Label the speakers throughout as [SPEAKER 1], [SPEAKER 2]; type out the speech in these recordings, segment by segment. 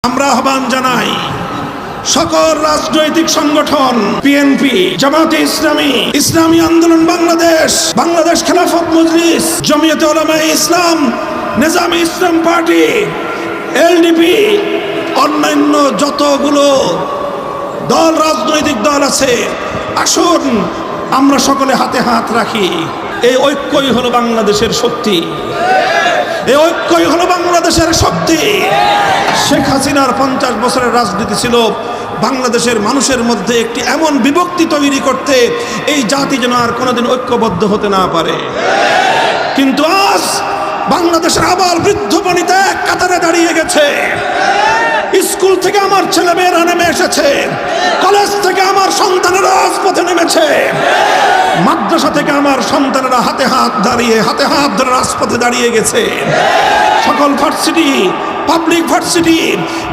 [SPEAKER 1] আমরা আহ্বান জানাই সকল রাজনৈতিক সংগঠন, বিএনপি, জামাতে ইসলামী, ইসলামী আন্দোলন বাংলাদেশ, বাংলাদেশ খেলাফত মজলিস, জমিয়তে উলামায়ে ইসলাম, নিজামে ইসলাম পার্টি, এলডিপি, অন্যান্য যতগুলো দল, রাজনৈতিক দল আছে, আসুন আমরা সকলে হাতে হাত রাখি। এই ঐক্যই হলো বাংলাদেশের শক্তি, এই ঐক্যই হলো বাংলাদেশের শক্তি। শেখ হাসিনার 50 বছরের রাজনীতি ছিল বাংলাদেশের মানুষের মধ্যে একটি এমন বিভক্তি তৈরি করতে, এই জাতি যেন আর কোনোদিন ঐক্যবদ্ধ হতে না পারে। কিন্তু আজ বাংলাদেশের আবার বৃদ্ধ বনিতা এক কাতারে দাঁড়িয়ে গেছে। স্কুল থেকে আমার ছেলেমেয়েরা নেমে এসেছে, কলেজ থেকে আমার সন্তানেরা রাজপথে নেমেছে, মাদ্রাসা থেকে আমার সন্তানেরা হাতে হাত ধরে রাজপথে দাঁড়িয়ে গেছে। সকল varsity, public varsity,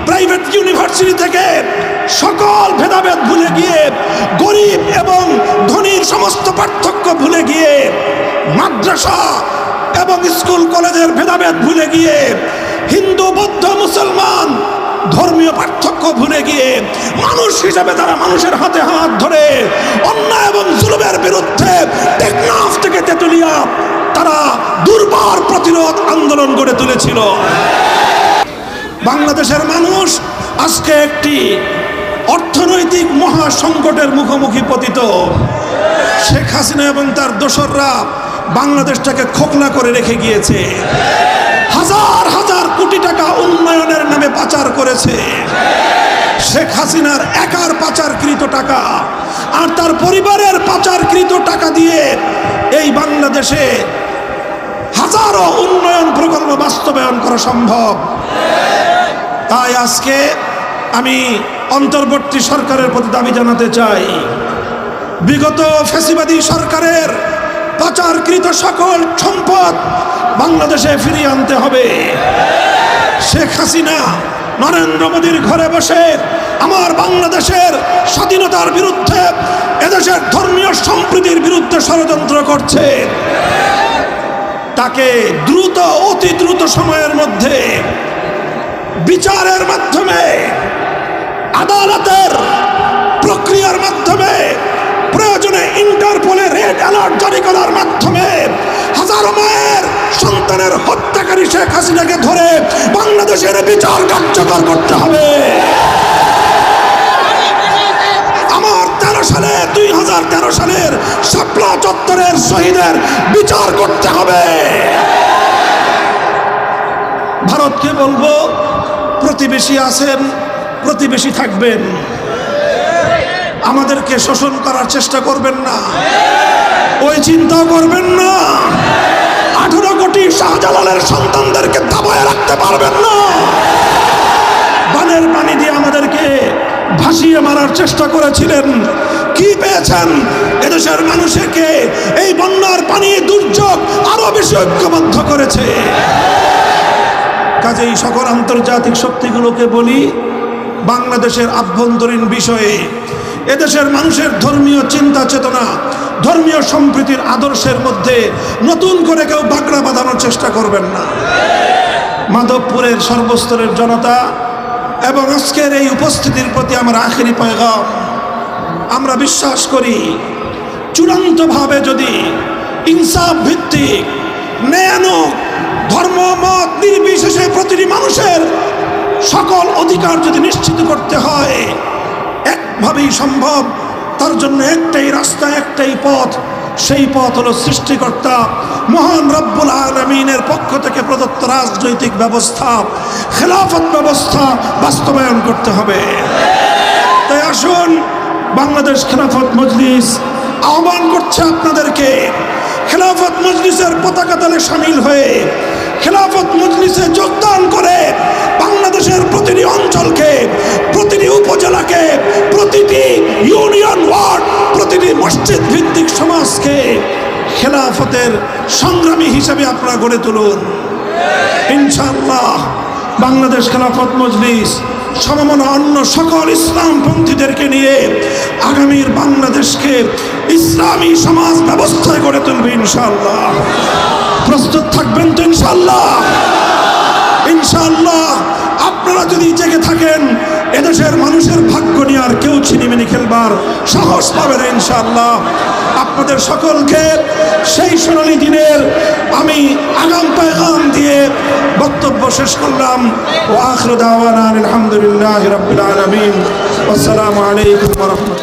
[SPEAKER 1] private university থেকে সকল ভেদাভেদ ভুলে গিয়ে, গরিব এবং ধনীর সমস্ত পার্থক্য ভুলে গিয়ে, মাদ্রাসা এবং স্কুল কলেজের ভেদাভেদ ভুলে গিয়ে, হিন্দু বৌদ্ধ মুসলমান ধর্মীয় পার্থক্য ভুলে গিয়ে মানুষ হিসেবে তারা মানুষের হাতে হাত ধরে অন্যায় এবং জুলুমের বিরুদ্ধে টেকনাফ থেকে তেতুলিয়া তারা দুর্বার প্রতিরোধ আন্দোলন গড়ে তুলেছিল। বাংলাদেশের মানুষ আজকে একটি অর্থনৈতিক মহা সংকটের মুখোমুখি পতিত। শেখ হাসিনা এবং তার দোসররা বাংলাদেশটাকে খোকলা করে রেখে গিয়েছে। হাজার হাজার কোটি টাকা উন্নয়নের নামে পাচার করেছে। শেখ হাসিনার একার পাচারকৃত টাকা আর তার পরিবারের পাচারকৃত টাকা দিয়ে এই বাংলাদেশে হাজারো উন্নয়ন প্রকল্প বাস্তবায়ন করা সম্ভব। তাই আজকে আমি অন্তর্বর্তী সরকারের প্রতি দাবি জানাতে চাই, বিগত ফ্যাসিবাদী সরকারের পাচারকৃত সকল সম্পদ বাংলাদেশে ফিরিয়ে আনতে হবে। শেখ হাসিনা নরেন্দ্র মোদীর ঘরে বসে আমার বাংলাদেশের স্বাধীনতার বিরুদ্ধে, এদেশের ধর্মীয় সম্প্রীতির বিরুদ্ধে ষড়যন্ত্র করছে। তাকে দ্রুত, অতি দ্রুত সময়ের মধ্যে বিচারের মাধ্যমে, আদালতের প্রক্রিয়ার মাধ্যমে, প্রয়োজনে ইন্টারপোলে রেড অ্যালার্ট জারি করার মাধ্যমে হাজারো মায়ের সন্তানের হত্যাকারী শেখ হাসিনাকে ধরে বাংলাদেশের বিচার কার্যকর করতে হবে। আমার 2013 সালের শাপলা চত্বরের শহীদের বিচার করতে হবে। ভারতকে বলবো, প্রতিবেশী আছেন, প্রতিবেশী থাকবেন, আমাদেরকে শোষণ করার চেষ্টা করবেন না, ওই চিন্তা করবেন না। 18 কোটি শাহজালালের সন্তানদেরকে দাবায় রাখতে পারবেন না। বানের পানি দিয়ে আমাদেরকে ভাসিয়ে মারার চেষ্টা করেছিলেন, কি পেয়েছেন? এদেশের মানুষকে এই বন্যার পানি, দুর্যোগ আরো বেশি ঐক্যবদ্ধ করেছে। কাজেই সকল আন্তর্জাতিক শক্তিগুলোকে বলি, বাংলাদেশের আভ্যন্তরীণ বিষয়ে এদেশের মানুষের ধর্মীয় চিন্তা চেতনা, ধর্মীয় সম্প্রীতির আদর্শের মধ্যে নতুন করে কেউ বাগড়া বাঁধানোর চেষ্টা করবেন না। মাধবপুরের সর্বস্তরের জনতা এবং আজকের এই উপস্থিতির প্রতি আমার আখেরি পয়গাম, আমরা বিশ্বাস করি চূড়ান্তভাবে যদি ইনসাফ ভিত্তিক, ন্যায়ানুগ, ধর্ম মত নির্বিশেষে প্রতিটি মানুষের সকল অধিকার যদি নিশ্চিত করতে হয়, একভাবেই সম্ভব। তার জন্য একটাই রাস্তা, একটাই পথ, সেই পথ হলো সৃষ্টিকর্তা মহান রব্বুল আলামিনের পক্ষ থেকে প্রদত্ত রাজনৈতিক ব্যবস্থা, খেলাফত ব্যবস্থা বাস্তবায়ন করতে হবে। তাই আসুন, বাংলাদেশ খেলাফত মজলিস আহ্বান করছে আপনাদেরকে, খেলাফত মজলিসের পতাকা তলে শামিল হয়ে, খেলাফত মজলিসে যোগদান করে বাংলাদেশের প্রতিটি অঞ্চলকে, প্রতিটি উপজেলাকে, প্রতিটি ইউনিয়ন ওয়ার্ড, প্রতিটি মসজিদ ভিত্তিক সমাজকে খেলাফতের সংগ্রামী হিসেবে আপনারা গড়ে তুলুন। ইনশাআল্লাহ বাংলাদেশ খেলাফত মজলিস সমমনা অন্য সকল ইসলামপন্থীদেরকে নিয়ে আগামীর বাংলাদেশকে ইসলামী সমাজ ব্যবস্থায় গড়ে তুলবে ইনশাআল্লাহ। প্রস্তুত থাকবেন তো ইনশাআল্লাহ? ইনশাআল্লাহ আপনারা যদি জেগে থাকেন এদেশের মানুষের ভাগ্য নিয়ে আর কেউ ছিনিমিনি খেলবার সাহস পাবে না ইনশাআল্লাহ। আপনাদের সকলকে সেই সোনালী দিনের আমি আগাম পেগাম দিয়ে বক্তব্য শেষ করলাম। ওয়া আখিরু দাওয়ানা আলহামদুলিল্লাহি রাব্বিল আলামিন। আসসালামু আলাইকুম ওয়া রাহমাতুল্লাহ।